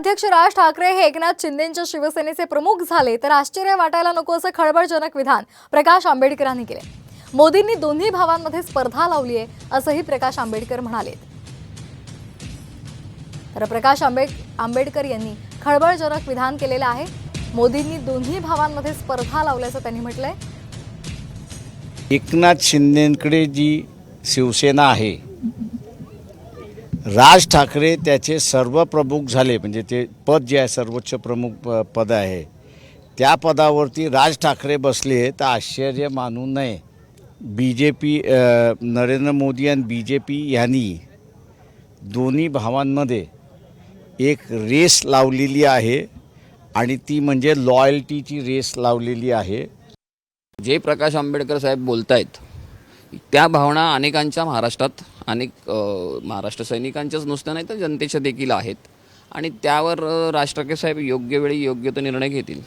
अध्यक्ष राज ठाकरे हे एकनाथ शिंदेंच्या शिवसेनेचे प्रमुख झाले तर आश्चर्य वाटायला नको असं खळबळजनक विधान प्रकाश आंबेडकरांनी केले। मोदींनी दोन्ही भावांमध्ये स्पर्धा लावली आहे असंही प्रकाश आंबेडकर म्हणाले। तर प्रकाश आंबेडकर यांनी खळबळजनक विधान केलेलं आहे। मोदींनी दोन्ही भावांमध्ये स्पर्धा लावल्याचं त्यांनी म्हटलंय। एकनाथ शिंदेंकडे जी शिवसेना आहे, राज ठाकरे त्याचे सर्व प्रमुख झाले, म्हणजे ते पद जे आहे सर्वोच्च प्रमुख पद आहे, त्या पदावरती राज ठाकरे बसले तर आश्चर्य मानू नये। BJP नरेंद्र मोदी आणि BJP यांनी दोन्ही भावांमध्ये एक रेस लावलेली आहे आणि ती म्हणजे लॉयल्टीची रेस लावलेली आहे। जे प्रकाश आंबेडकर साहेब बोलतायत त्या भावना अनेकांच्या महाराष्ट्रात महाराष्ट्र सैनिकांच्याच नुसत्या नाही तर जनतेच्या देखील आहेत आणि त्यावर राज ठाकरे साहेब योग्य वेळी योग्य तो निर्णय घेतील।